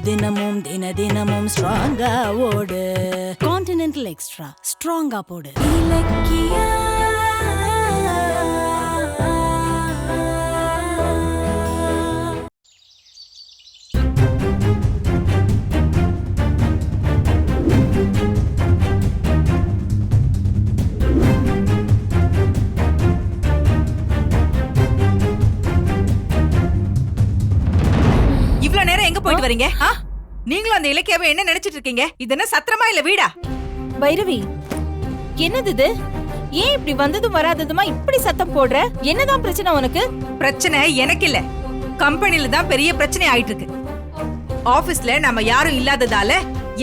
தினமும் தினமும் ஸ்ட்ராங்கா ஓடு. கான்டினென்டல் எக்ஸ்ட்ரா ஸ்ட்ராங்கா போடு. இலக்கியா போயிட்டு வரீங்க? நீங்களும் அந்த இலக்கியாவை என்ன நினைச்சிட்டு இருக்கீங்க? இது என்ன சத்திரமா இல்ல வீடா? பைரவி, என்னது இது? ஏன் இப்படி வந்ததும் வராததுமா இப்படி சத்தம் போடுற? என்னதான் பிரச்சனை உனக்கு? பிரச்சனை எனக்கு இல்ல, கம்பெனில தான் பெரிய பிரச்சனை ஆயிட்டு இருக்கு. ஆபீஸ்ல நம்ம யாரும் இல்லாததால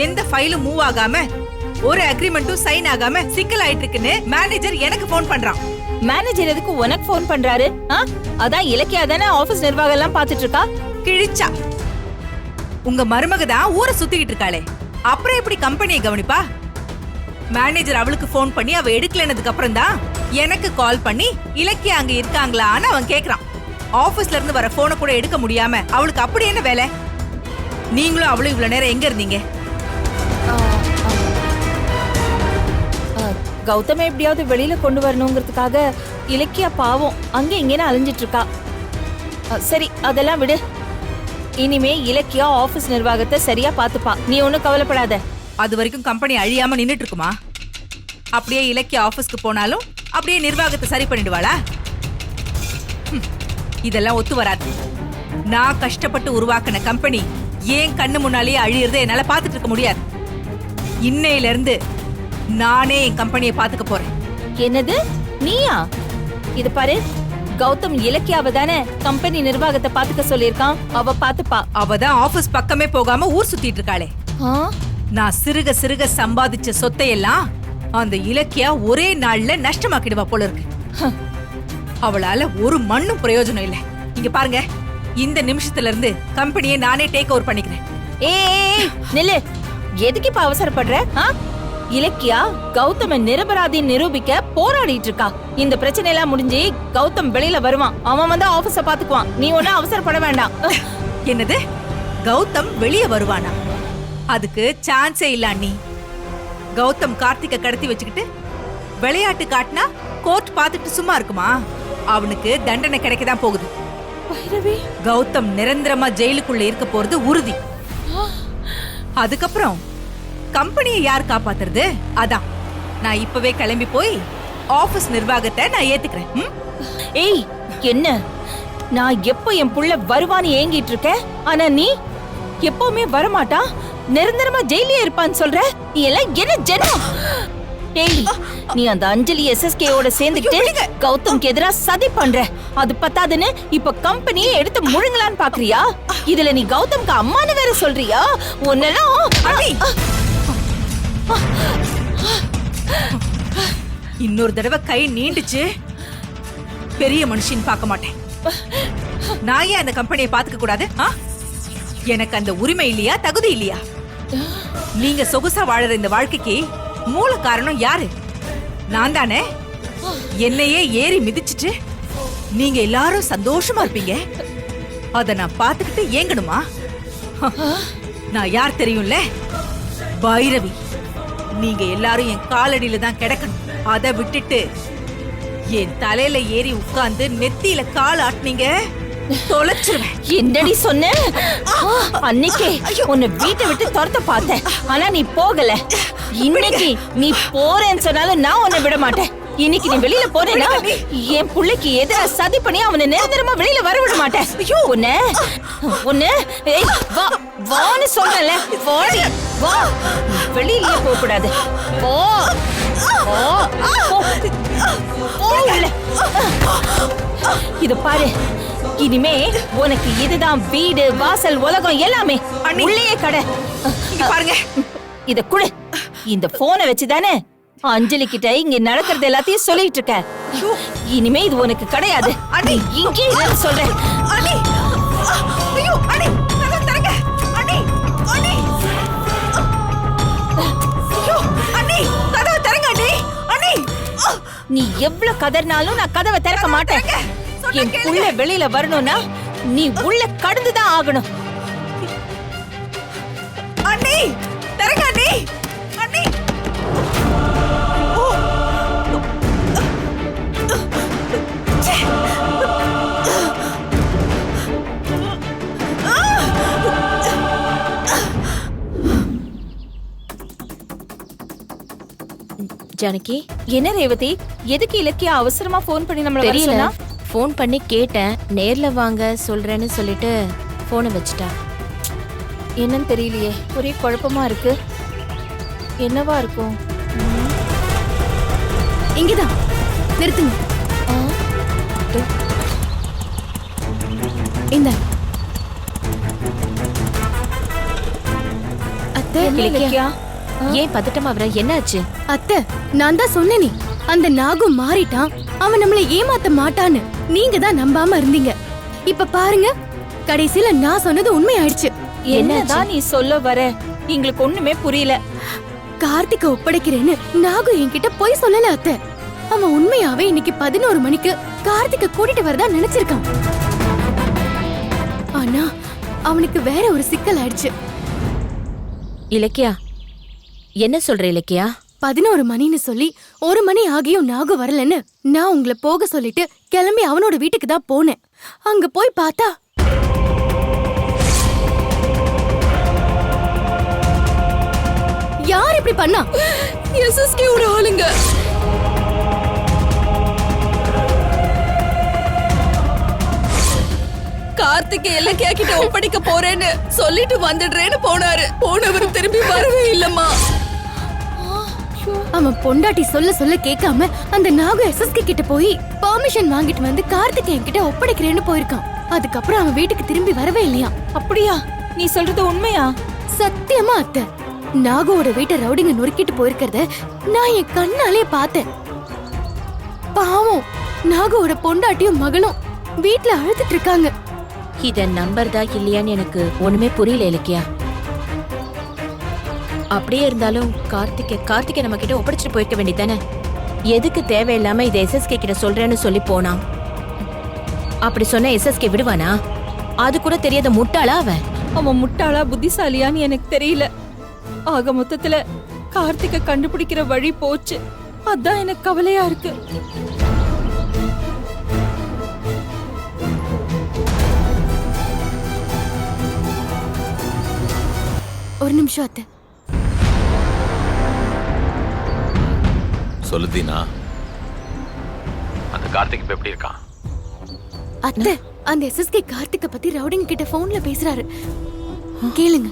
எந்த ஃபைலும் மூவ் ஆகாம ஒரு அக்ரிமெண்ட்டும் சைன் ஆகாம சிக்கல் ஆயிட்டு இருக்குன்னு மேனேஜர் எனக்கு போன் பண்றான். மேனேஜர் எதுக்கு உனக்கு போன் பண்றாரு? அதான் இலக்கியா தானே ஆபீஸ் நிர்வாகம் எல்லாம் பாத்துட்டு இருக்கா. கிழிச்சா உங்க மருமக தான் ஊரை சுத்திக்கிட்டு இருக்காளே, அப்புறம் எப்படி கம்பெனியை கவனிப்பா? மேனேஜர் அவளுக்கு போன் பண்ணி அவ எடுக்கலனதுக்கு அப்புறம் தான் எனக்கு கால் பண்ணி இலக்கியா அங்க இருக்காங்களான்னு அவன் கேக்குறான். ஆபீஸ்ல இருந்து வர போனை கூட எடுக்க முடியாம அவளுக்கு அப்படி என்ன வேலை? நீங்களும் அவளும் இவ்வளவு நேரம் எங்க இருந்தீங்க? கௌதம எப்படியாவது வெளியில கொண்டு வரணுங்கிறதுக்காக இலக்கியா பாவம் அங்க இங்கேன்னு அலைஞ்சிட்டு இருக்கா. சரி, அதெல்லாம் விடு. இனிமே இலக்கியா ஆபீஸ் நிர்வாகத்தை சரியா பாத்துப்பா, நீ ஒண்ணும் கவலைப்படாத. அது வரைக்கும் கம்பெனி அழியாம நின்னுட்டு இருக்குமா? அப்படியே இலக்கியா ஆபீஸ்க்கு போனாலும் அப்படியே நிர்வாகத்தை சரி பண்ணிடுவாளா? இதெல்லாம் ஒத்து வராது. நான் கஷ்டப்பட்டு உருவாக்கின கம்பெனி ஏன் கண்ணு முன்னாலேயே அழியறதை என்னால பாத்துட்டு இருக்க முடியாது. இன்னையில இருந்து நானே என் கம்பெனியை பாத்துக்க போறேன். என்னது, நீயா? இது பாரு, கௌதம் இலக்கியாவ தானே கம்பெனி நிர்வாகத்தை பாத்துக்க சொல்லிருக்கான். அவ பாத்துப்பா. அவதான் ஆபீஸ் பக்கமே போகாம ஊர் சுத்திட்டு இருக்காளே. நான் சிறுக சிறுக சம்பாதிச்ச சொத்தையெல்லாம் அந்த இலக்கியா ஒரே நாள்ல நஷ்டமாக்கிடுவா போல இருக்கு. அவளால ஒரு மண்ணும் பிரயோஜனம் இல்ல. இங்க பாருங்க, இந்த நிமிஷத்துல இருந்து கம்பெனியை நானே டேக் ஓவர் பண்ணிக்கிறேன். ஏய் நில்லு, எதுக்கு இப்ப அவசரப்படுற? இலக்கியா கௌதம நிரபராதி நிரூபிக்க போராடிட்டு இருக்கா. இந்த பிரச்சனை எல்லாம் முடிஞ்சு கௌதம் வெளியில வருவான். அவன் வந்து ஆபீஸ பாத்துக்குவான். நீ ஒன்னும் அவசரப்பட வேண்டாம். என்னது, கௌதம் வெளியே வருவானா? அதுக்கு சான்ஸே இல்ல அண்ணி. கௌதம் கார்த்திகை கடத்தி வச்சுக்கிட்டு விளையாட்டு காட்டினா கோர்ட் பாத்துட்டு சும்மா இருக்குமா? அவனுக்கு தண்டனை கிடைக்கதான் போகுது. கௌதம் நிரந்தரமா ஜெயிலுக்குள்ள இருக்க போறது உறுதி. அதுக்கப்புறம் கம்பெனியை யார் காப்பாத்துறது? அதான் நான் இப்பவே கிளம்பி போய் ஆபீஸ் நிர்வாகத்தை நான் ஏத்துக்கிறேன். ஏய், என்ன நான் எப்ப என் புள்ள வருவான்னு ஏங்கிட்டு இருக்க, ஆனா நீ எப்பவுமே வரமாட்டா, நிரந்தரமா ஜெயிலே இருப்பான்னு சொல்ற. நீ எல்லாம் என்ன ஜென்மம்? ஏய், நீ அந்த அஞ்சலி SSKயோட சேர்ந்துக்கிட்டு கௌதம்க்கு எதிரா சதி பண்ற. அது பத்தாதுன்னு இப்ப கம்பெனியை எடுத்து முழுங்கலான்னு பாக்குறியா? இதுல நீ கௌதம்க்கு அம்மான்னு வேற சொல்றியா? உன்னெல்லாம் இன்னொரு தடவை கை நீண்டுச்சு பெரிய மனுஷன் பார்க்க மாட்டேன். நான் ஏன் அந்த கம்பெனியை பாத்துக்க கூடாது? எனக்கு அந்த உரிமை இல்லையா, தகுதி இல்லையா? நீங்க சொகுசா வாழற இந்த வாழ்க்கைக்கு மூல காரணம் யாரு? நான் தானே. என்னையே ஏறி மிதிச்சிட்டு நீங்க எல்லாரும் சந்தோஷமா இருப்பீங்க. அத நான் பாத்துக்கிட்டு ஏங்கணுமா? நான் யார் தெரியும்ல? பைரவி. நீங்க எல்லாரும் என் காலடியில தான் கிடக்கணும். அதை விட்டுட்டு என் தலையில ஏறி உட்கார்ந்து நெத்தியில கால் ஆட்டினீங்க, தொலைச்சிருவேன். என்னடி சொன்ன? அன்னைக்கே உன்னை வீட்டை விட்டு துரத்த பார்த்தேன், ஆனா நீ போகல. இன்னைக்கு நீ போறேன்னு சொன்னாலும் நான் உன்னை விட மாட்டேன். இன்னைக்கு நீ வெளியில போறேன்னா என் புள்ளைக்கு எதிரா சதி பண்ணி அவனை நிரந்தரமா வெளியில வர விட மாட்டேன். உன்னை வான்னு சொல்றல, வாடி வா. வெளியில போக கூடாது. போ இத பாரு, இனிமே உனக்கு இதுதான் வீடு வாசல் உலகம் எல்லாமே. உள்ளே கடை பாருங்க. இத குடு. இந்த போனை வச்சுதானே அஞ்சலி கிட்ட இங்க நடக்கிறது எல்லாத்தையும் சொல்லிட்டு இருக்க. இனிமே இது உனக்கு கிடையாது. இங்கே சொல்றேன். நீ எவ்வளவு கதறினாலும் நான் கதவை திறக்க மாட்டேன். என் புள்ள வெளியில வரணும்னா நீ உள்ள கடந்துதான் ஆகணும். அண்ணி தரங்க அண்ணி. அண்ணி ஓ. ச்சே. ஜானகி, என்ன ரேவதி, எதுக்கு இலக்கியா அவசரமா ஃபோன் பண்ணி நம்மள வர தெரியல. சொன்னா? ஃபோன் பண்ணி கேட்டேன், நேர்ல வாங்க சொல்றேன்னு சொல்லிட்டு போனை வச்சுட்டா. என்னன்னு தெரியலையே, ஒரே குழப்பமா இருக்கு. என்னவா இருக்கும்? இங்கதான் நிறுத்துங்க. இந்த அத்தை, என்ன இலக்கியா? ஏன் பதட்டமா வர? என்னாச்சு? அத்தை, நான் தான் சொன்னேனே, அந்த நாகு மாறிட்டான், அவன் நம்மள ஏமாத்த மாட்டான்னு. நீங்க தான் நம்பாம இருந்தீங்க. இப்ப பாருங்க, கடைசியில நான் சொன்னது உண்மையாயிடுச்சு. என்னதான் நீ சொல்ல வர? எங்களுக்கு ஒண்ணுமே புரியல. கார்த்திக ஒப்படைக்கிறேன்னு நாகு என்கிட்ட போய் சொல்லல அத்தை. அவன் உண்மையாவே இன்னைக்கு 11 மணிக்கு கார்த்திக கூட்டிட்டு வரதா நினைச்சிருக்கான். ஆனா அவனுக்கு வேற ஒரு சிக்கல் ஆயிடுச்சு. இலக்கியா, என்ன சொல்ற இலக்கியா? 11 மணின்னு சொல்லி 1 மணி ஆகியும் நாகு வரலன்னு நான் உங்களை போக சொல்லிட்டு கிளம்பி அவனோட வீட்டுக்கு தான் போனேன். அங்க போய் பார்த்தா யார் இப்படி பண்ணா? எஸ்எஸ்கே ஒரு ஆளுங்க. கார்த்திகை இலக்கியா கிட்ட ஒப்படைக்க போறேன்னு சொல்லிட்டு வந்துடுறேன்னு போனாரு. போனவர் திரும்பி வரவே இல்லம்மா. அவன் பொண்டாட்டி சொல்ல சொல்ல கேட்காம அந்த நாகு எஸ்எஸ்கே கிட்ட போய் பெர்மிஷன் வாங்கிட்டு வந்து கார்த்திகேயன் கிட்ட ஒப்படைக்கிறேன்னு போயிருக்கான். அதுக்கப்புறம் அவன் வீட்டுக்கு திரும்பி வரவே இல்லையா. அப்படியா? நீ சொல்றது உண்மையா? சத்தியமா அத்தை, நாகுவோட வீட்டை ரவுடிங்க நொறுக்கிட்டு போயிருக்கிறத நான் என் கண்ணாலே பார்த்தேன். பாவம், நாகுவோட பொண்டாட்டியும் மகளும் வீட்ல அழுதுட்டு இருக்காங்க. இத நம்பர்தா இல்லையான்னு எனக்கு ஒண்ணுமே புரியல இலக்கியா. அப்படியே இருந்தாலும் கார்த்திகை நம்ம கிட்ட ஒப்படைச்சிட்டு போயிருக்க வேண்டியதானே? எதுக்கு தேவையில்லாம இதை எஸ்எஸ்கே கிட்ட சொல்றேன்னு சொல்லி போனான்? அப்படி சொன்ன எஸ்எஸ்கே விடுவானா? அது கூட தெரியாத முட்டாளா அவன்? அவன் முட்டாளா புத்திசாலியான்னு எனக்கு தெரியல. ஆக மொத்தத்துல கார்த்திகை கண்டுபிடிக்கிற வழி போச்சு. அதான் எனக்கு கவலையா இருக்கு. ஒரு நிமிஷம் அத்தை. சொல்லு தீனா, அந்த கார்த்திக் இப்ப எப்படி இருக்கான்? அத்தை, அந்த எஸ்எஸ்கே கார்த்திக பத்தி ரவுடிங்க கிட்ட போன்ல பேசுறாரு, கேளுங்க.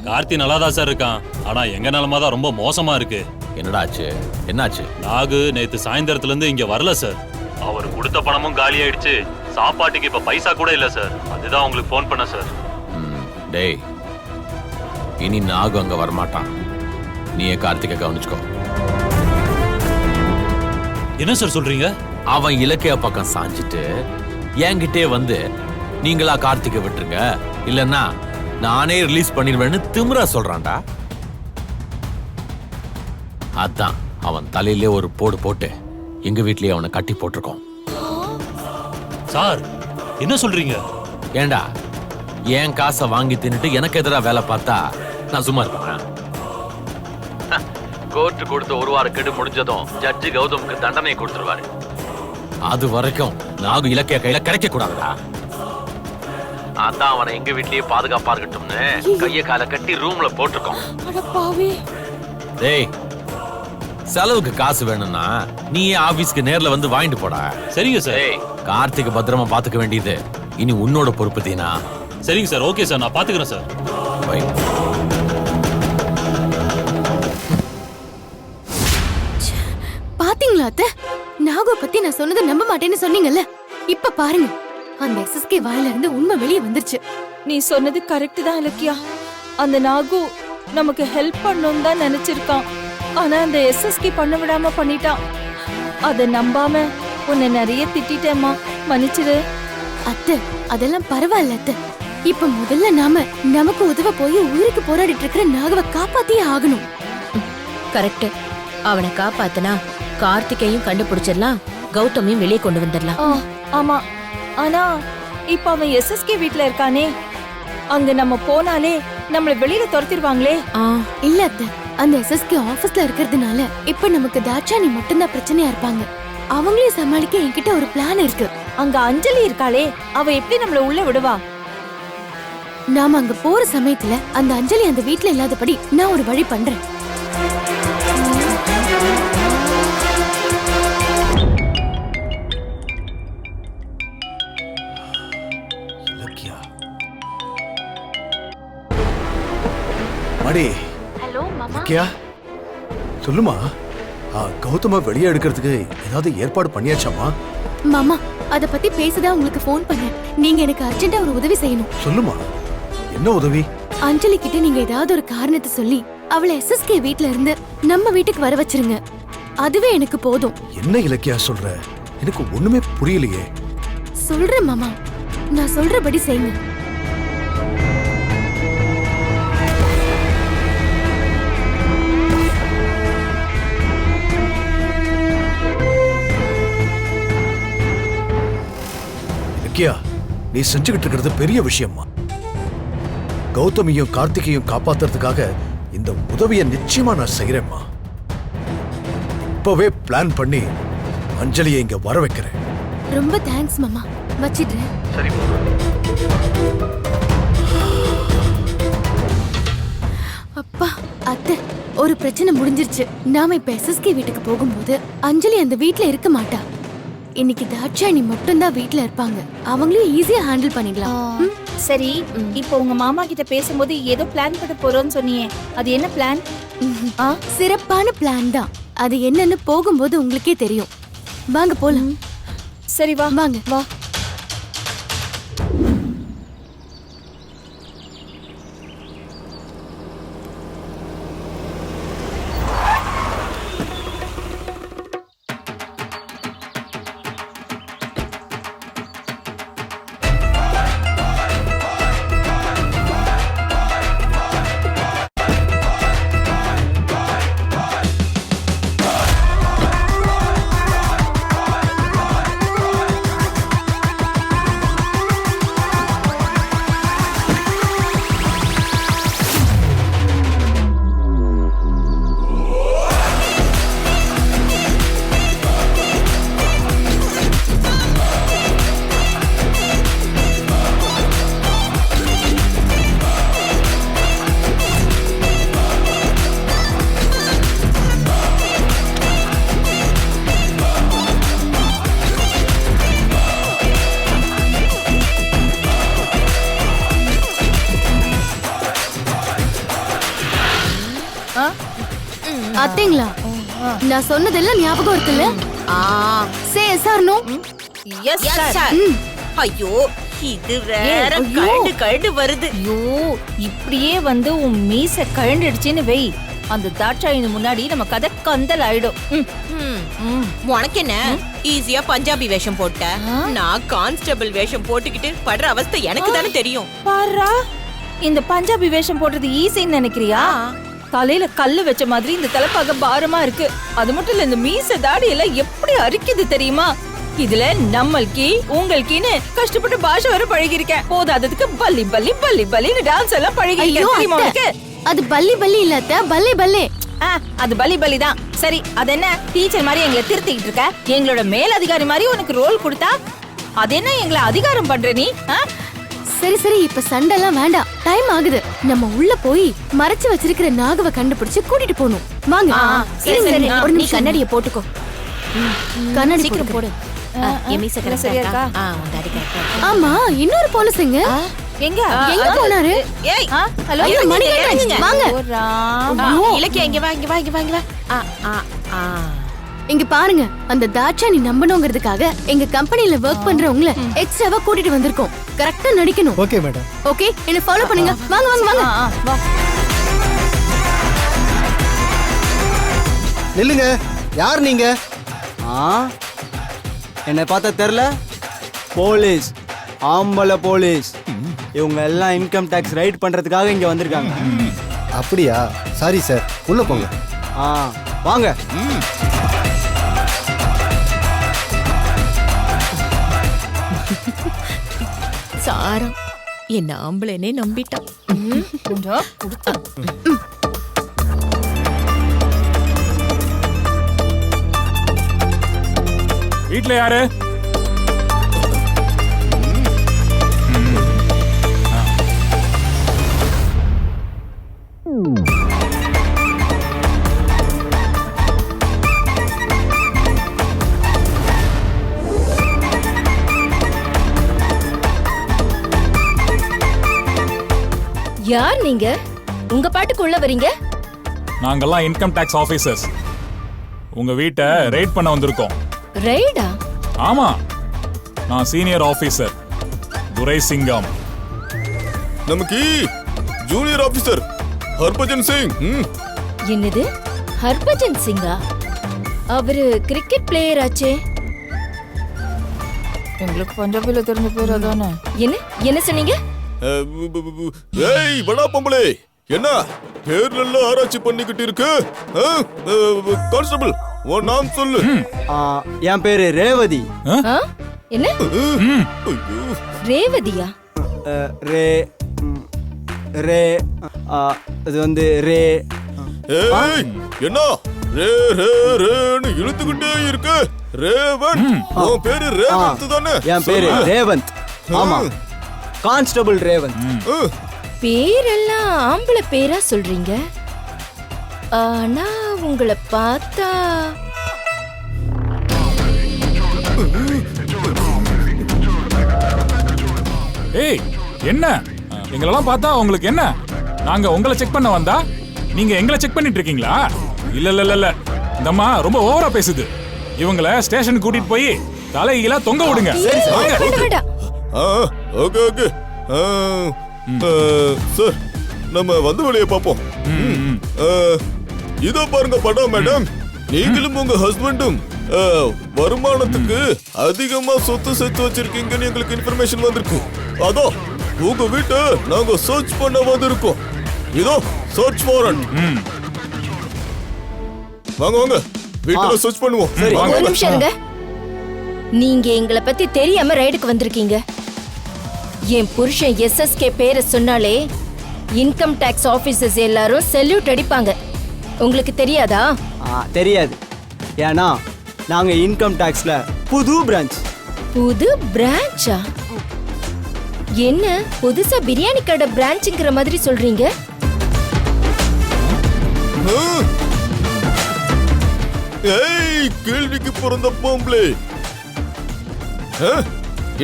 கார்த்தி நல்லாதான் சார் இருக்கான். ஆனா எங்க நிலமா தான் ரொம்ப மோசமா இருக்கு. என்னடா ஆச்சு? என்னாச்சு? நாகு நேத்து சாயந்தரத்துல இருந்து இங்க வரல சார். அவர் கொடுத்த பணமும் காலி ஆயிடுச்சு. சாப்பாட்டுக்கு இப்ப பைசா கூட இல்ல சார். அதுதான் உங்களுக்கு போன் பண்ண சார். டேய், இனி நாகு அங்க வரமாட்டான். நீயே கார்த்திகை கவனிச்சுக்கோ. என்ன சார் சொல்றீங்க? அவன் இலக்கிய பக்கம் சாஞ்சிட்டு என்கிட்டே வந்து நீங்களா கார்த்திகை விட்டுருங்க, இல்லன்னா நானே ரிலீஸ் பண்ணிடுவேன்னு திமிரா சொல்றான்டா. அதான் அவன் தலையிலே ஒரு போடு போட்டு எங்க வீட்லயே அவனை கட்டி போட்டிருக்கோம். சார் என்ன சொல்றீங்க? ஏண்டா, என் காசை வாங்கி தின்னுட்டு எனக்கு எதிராக வேலை பார்த்தா நான் சும்மா இருப்பேன்? கோர்ட்டு கொடுத்த 1 வார கெடு முடிஞ்சதும் ஜட்ஜி கௌதமுக்கு தண்டனை கொடுத்துருவாரு. அது வரைக்கும் நாகு இலக்கிய கையில கிடைக்க கூடாதுடா. அதான் அவனை எங்க வீட்லயே பாதுகாப்பா இருக்கட்டும்னு கைய கால கட்டி ரூம்ல போட்டிருக்கோம். டேய், செலவுக்கு காசு வேணும்னா நீயே ஆபீஸ்க்கு நேர்ல வந்து வாங்கிட்டு போடா. சரிங்க சார். டேய், கார்த்திகை பத்திரமா பாத்துக்க வேண்டியது இனி உன்னோட பொறுப்பு தீனா. சரிங்க சார். ஓகே சார், நான் பாத்துக்கிறேன் சார். பை. பாத்தீங்களா அத்தை, நாகு பத்தி நான் சொன்னதை நம்ப மாட்டேன்னு சொன்னீங்கல்ல, இப்ப பாருங்க, அந்த எஸ்எஸ்கே வாயில இருந்து உண்மை வெளியே வந்துருச்சு. நீ சொன்னது கரெக்ட் தான் இலக்கியா. அந்த நாகு நமக்கு ஹெல்ப் பண்ணணும் தான் நினைச்சிருக்கான். ஆனா அந்த எஸ்எஸ்கே பண்ண விடாம பண்ணிட்டான். அத நம்பாம உன்னை நிறைய திட்டிட்டேம்மா, மன்னிச்சிரு. அத்தை, அதெல்லாம் பரவாயில்ல அத்தை. இப்ப முதல்ல நாம நமக்கு உதவ போய் உயிருக்கு போராடிட்டு இருக்கிற நாகவை காப்பாத்தியே ஆகணும். கரெக்ட். அவனை காப்பாத்துனா கார்த்திகையும் கண்டுபிடிச்சிடலாம், கௌதமையும் வெளியே கொண்டு வந்துடலாம். ஆமா, ஆனா இப்ப அவன் எஸ்எஸ்கே வீட்ல இருக்கானே, அங்க நம்ம போனாலே நம்மள வெளியில துரத்திடுவாங்களே. இல்ல அத்தை, அந்த எஸ்எஸ்கே ஆபீஸ்ல இருக்கிறதுனால இப்ப நமக்கு தாட்சாணி மட்டும்தான் பிரச்சனையா இருப்பாங்க. அவங்களையும் சமாளிக்க என்கிட்ட ஒரு பிளான் இருக்கு. அங்க அஞ்சலி இருக்காளே, அவ எப்படி நம்மள உள்ள விடுவா? நாம அங்க போற சமயத்துல அந்த அஞ்சலி அந்த வீட்ல இல்லாதபடி நான் ஒரு வழி பண்றேன். இலக்கியா. மடி. ஹலோ மாமா. இலக்கியா, சொல்லுமா. கௌதம வெளியே எடுக்கிறதுக்கு ஏதாவது ஏற்பாடு பண்ணியாச்சாமா? மாமா, அத பத்தி பேசதான் உங்களுக்கு ஃபோன் பண்ணேன். நீங்க எனக்கு அர்ஜென்ட்டா ஒரு உதவி செய்யணும். சொல்லுமா, என்ன உதவி? அஞ்சலி கிட்ட நீங்க ஏதாவது ஒரு காரணத்தை சொல்லி அவளை எஸ்எஸ்கே வீட்ல இருந்து நம்ம வீட்டுக்கு வர வச்சிருங்க. அதுவே எனக்கு போதும். என்ன இலக்கியா சொல்ற? எனக்கு ஒண்ணுமே புரியலையே. சொல்றேன் மாமா, நான் சொல்றபடி செய்யுங்க. இலக்கியா, நீ செஞ்சுக்கிட்டு இருக்கிறது பெரிய விஷயம்மா. கௌதமியும் கார்த்திகையும் காப்பாத்துறதுக்காக இந்த உதவியை நிச்சயமா நான் செய்யறேம்மா. இப்பவே பிளான் பண்ணி அஞ்சலியை இங்க வர வைக்கிறேன். ரொம்ப தேங்க்ஸ் மாமா, வச்சிடுறேன். சரி. அப்பா, அத்தை, ஒரு பிரச்சனை முடிஞ்சிருச்சு. நாம இப்ப எஸ்எஸ்கே வீட்டுக்கு போகும்போது அஞ்சலி அந்த வீட்ல இருக்க மாட்டா. இன்னைக்கு தாட்சாணி மட்டும்தான் வீட்ல இருப்பாங்க. அவங்களையும் ஈஸியா ஹேண்டில் பண்ணிடலாம். சரி, இப்போ உங்க மாமா கிட்ட பேசும்போது ஏதோ பிளான் பண்ண போறோம்னு சொன்னியே, அது என்ன பிளான்? சிறப்பான பிளான் தான். அது என்னன்னு போகும்போது உங்களுக்கே தெரியும். வாங்க போலாம். சரி வா. வாங்க. வா. அத்தைங்களா, நான் சொன்னதெல்லாம் ஞாபகம் இருக்குல்ல? Say yes or no? Yes sir. ஐயோ, இது வேற கழண்டு வருது. ஐயோ, இப்படியே வந்து உன் மீச கழண்டுடுச்சுன்னு வை, அந்த தாட்சாயினு முன்னாடி நம்ம கதை கந்தல் ஆயிடும். உனக்கு என்ன ஈஸியா பஞ்சாபி வேஷம் போட்ட? நான் கான்ஸ்டபிள் வேஷம் போட்டுக்கிட்டு படுற அவஸ்தை எனக்கு தானே தெரியும். பாரா, இந்த பஞ்சாபி வேஷம் போடுறது ஈஸின்னு நினைக்கிறியா? தலையில கல்லு வச்ச மாதிரி இந்த தலைப்பாக பாரமா இருக்கு. அது மட்டும் இல்ல, இந்த மீச தாடி எல்லாம் எப்படி அரிக்குது தெரியுமா? இதுல நம்மளுக்கு உங்களுக்குன்னு கஷ்டப்பட்டு பாஷை வர பழகிருக்கேன். போதாததுக்கு பல்லி பல்லி பல்லி பல்லின்னு டான்ஸ் எல்லாம் பழகிருக்கேன் தெரியுமா உனக்கு? அது பல்லி பல்லி இல்ல அத்தை, பல்லே பல்லே. அது பலி பலி தான். சரி, அது என்ன டீச்சர் மாதிரி எங்களை திருத்திக்கிட்டு இருக்க? எங்களோட மேல் அதிகாரி மாதிரி உனக்கு ரோல் கொடுத்தா அது என்ன எங்களை அதிகாரம் பண்ற நீ? சரி சரி, இப்ப சண்டெல்லாம் வேண்டாம். டைம் ஆகுது. நம்ம உள்ள போய் மறைச்சு வச்சிருக்கிற நாகவை கண்டுபிடிச்சு கூட்டிட்டு போகணும். வாங்க. ஒரு நீ கண்ணாடிய போட்டுக்கோ. கண்ணாடி சீக்கிரம் போடு. சரியா இருக்கா? ஆமா, இன்னொரு போலீஸ்ங்க எங்க எங்க போனாரு? ஏய், ஹலோ, ஐயோ, மணிகண்டன், வாங்க. இலக்கியா, இங்க வா, இங்க வா, இங்க வா, இங்க வா. இங்க பாருங்க, அந்த தாட்சாணி நம்பணுங்கிறதுக்காக எங்க கம்பெனில வர்க் பண்றவங்கள எக்ஸ்ட்ராவா கூட்டிட்டு வந்திருக்கோம். கரெக்டா நடிக்கணும். Okay madam. ஓகே, என்ன ஃபாலோ பண்ணுங்க. வாங்க வாங்க வாங்க. வா. நில்லுங்க. யார் நீங்க? என்னை பார்த்தா தெரியல? போலீஸ், ஆம்பளை போலீஸ். இவங்க எல்லாம் இன்கம் டாக்ஸ் ரைட் பண்றதுக்காக இங்க வந்திருக்காங்க. அப்படியா? சாரி சார், உள்ள போங்க. வாங்க. சாரம், என்ன ஆம்பளைனே நம்பிட்டான். கொஞ்சம் கொடுத்தா. வீட்ல யாரு? யார் நீங்க? உங்க பாட்டுக்கு உள்ள வரீங்க? நாங்கெல்லாம் இன்கம் டாக்ஸ் ஆபீசர்ஸ். உங்க வீட்டை ரெய்ட் பண்ண வந்திருக்கோம். ரைடா? ஆமா, நான் சீனியர் ஆபீசர் துரை சிங்கம். நமக்கு ஜூனியர் ஆபீசர் ஹர்பஜன் சிங். என்னது ஹர்பஜன் சிங்கா? அவரு கிரிக்கெட் பிளேயர் ஆச்சே. எங்களுக்கு பஞ்சாபில தெரிஞ்ச பேர் அதானே. என்ன சொன்னீங்க? ஏய் வடா பொம்பளே, என்ன பேர் நல்லா ஆராய்ச்சி பண்ணிக்கிட்டு இருக்கு? கான்ஸ்டபிள் உன் நாம் சொல்லு. என் பேரு ரேவதி. என்ன ரேவதியா? ரே ரே அது வந்து ரே. ஏய் என்ன ரே ரே ரேன்னு இழுத்துக்கிட்டே இருக்கு? ரேவன். உன் பேரு ரேவந்த் தானே? என் பேரு ரேவந்த். ஆமா, கான்ஸ்டபிள் ரேவந்த். பேரெல்லாம் ஆம்பளை பேரா சொல்றீங்க, ஆனா உங்களை பார்த்தா ஏய் என்ன எங்களெல்லாம் பார்த்தா உங்களுக்கு என்ன? நாங்க உங்களை செக் பண்ண வந்தா நீங்க எங்களை செக் பண்ணிட்டு இருக்கீங்களா? இல்ல இல்ல இல்ல இல்ல, இந்தம்மா ரொம்ப ஓவரா பேசுது. இவங்களை ஸ்டேஷனுக்கு கூட்டிட்டு போய் தலைகீழா தொங்க விடுங்க. ஓகே ஓகே சார், நம்ம வந்து வெளியே பார்ப்போம். இதோ பாருங்க படம் மேடம், நீங்களும் உங்க ஹஸ்பண்டும் வருமானத்துக்கு அதிகமா சொத்து சேர்த்து வச்சிருக்கீங்கன்னு எங்களுக்கு இன்ஃபர்மேஷன் வந்திருக்கு. அதோ உங்க வீட்டை நாங்க சர்ச் பண்ண வந்திருக்கோம். இதோ சர்ச் வாரண்ட். வாங்க வாங்க வீட்டுல சர்ச் பண்ணுவோம். ஒரு நிமிஷம் இருங்க. நீங்க எங்களை பத்தி தெரியாம ரைடுக்கு வந்திருக்கீங்க. என் புருஷன் SSK பேரை சொன்னாலே இன்கம் டாக்ஸ் ஆபீசர்ஸ் எல்லாரும் செல்யூட் அடிப்பாங்க. உங்களுக்கு தெரியாதா? தெரியாது, ஏன்னா நாங்க இன்கம் டாக்ஸ்ல புது பிரான்ச். புது பிரான்ச்சா? என்ன புதுசா பிரியாணி கடை பிரான்ச்ங்கிற மாதிரி சொல்றீங்க? ஏய் கேள்விக்கு பிறந்த பொம்பளை,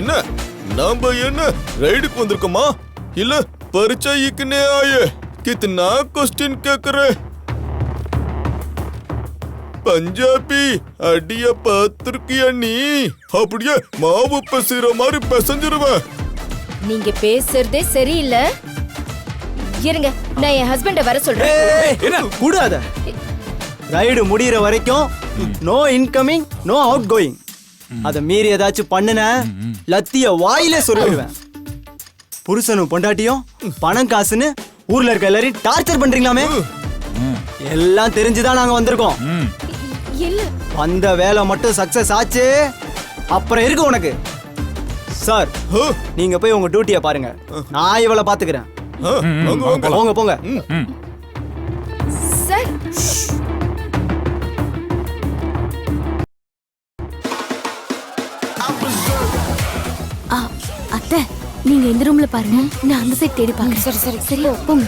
என்ன நாம என்ன ரைடுக்கு வந்திருக்கோமா இல்ல பரிச்சைக்குனே ஆயே? கிतना क्वेश्चन கேக்குறே? பஞ்சாபி அடிய பாத்திருக்கியா நீ? அப்படியே மாவு பசிற மாதிரி பிசைஞ்சிருவேன். நீங்க பேசுறதே சரியில்லை. இருங்க, நான் என் ஹஸ்பண்ட வர சொல்றேன். கூடாத. ரைடு முடியற வரைக்கும் no incoming no outgoing. அத மீறி ஏதாச்சும் பண்ணுன லத்திய வாயிலே சொல்லிடுவேன். புருஷனும் பொண்டாட்டியும் பணம் காசுன்னு ஊர்ல இருக்க எல்லாரையும் டார்ச்சர் பண்றீங்களாமே. எல்லாம் தெரிஞ்சுதான் நாங்க வந்திருக்கோம். அந்த வேலை மட்டும் சக்சஸ் ஆச்சு அப்புறம் இருக்கு உனக்கு. சார், நீங்க போய் உங்க டியூட்டியை பாருங்க, நான் இவளை பாத்துக்கிறேன். போங்க போங்க சார். அத்தை, நீங்க இந்த ரூம்ல பாருங்க, நான் அந்த சைடு தேடி பாக்குறேன். சரி சரி சரியா போங்க.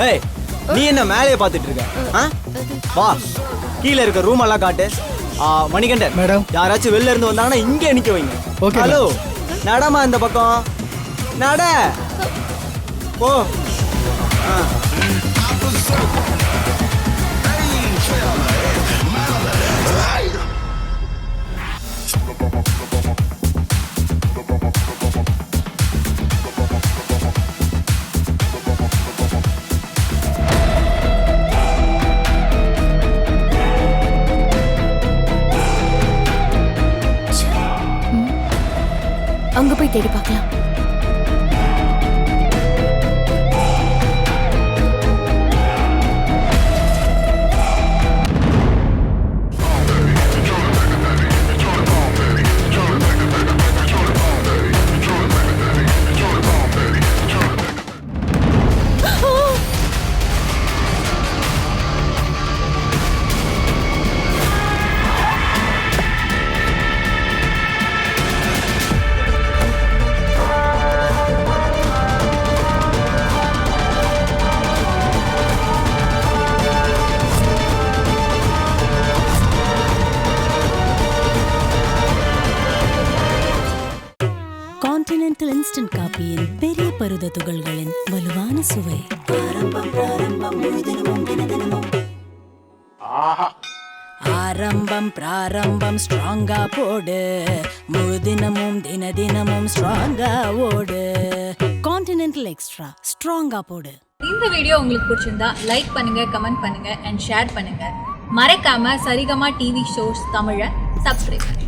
ஏய், நீ என்ன மேலே பாத்துட்டு இருக்க? வா, கீழே இருக்க ரூம் எல்லாம் காட்டு. மணிகண்டன் மேடம், யாராச்சும் வெளில இருந்து வந்தாங்கன்னா இங்கே நிக்க வைங்க. ஹலோ, நடமா இந்த பக்கம் நட. போ. அங்க போய் தேடி பார்க்கலாம். கான்டினென்டல் இன்ஸ்டன்ட் காபியின் பெரிய பருத துகள்களின் வலுவான சுவை. ஆரம்பம் பிராரம்பம் ஸ்ட்ராங்கா போடு, முழு தினமும் தினமும் ஸ்ட்ராங்கா ஓடு. கான்டினென்டல் எக்ஸ்ட்ரா ஸ்ட்ராங்கா போடு. இந்த வீடியோ உங்களுக்கு பிடிச்சிருந்தா லைக் பண்ணுங்க, கமெண்ட் பண்ணுங்க அண்ட் ஷேர் பண்ணுங்க. மறக்காம சரிகமா டிவி ஷோஸ் தமிழை சப்ஸ்கிரைப் பண்ணுங்க.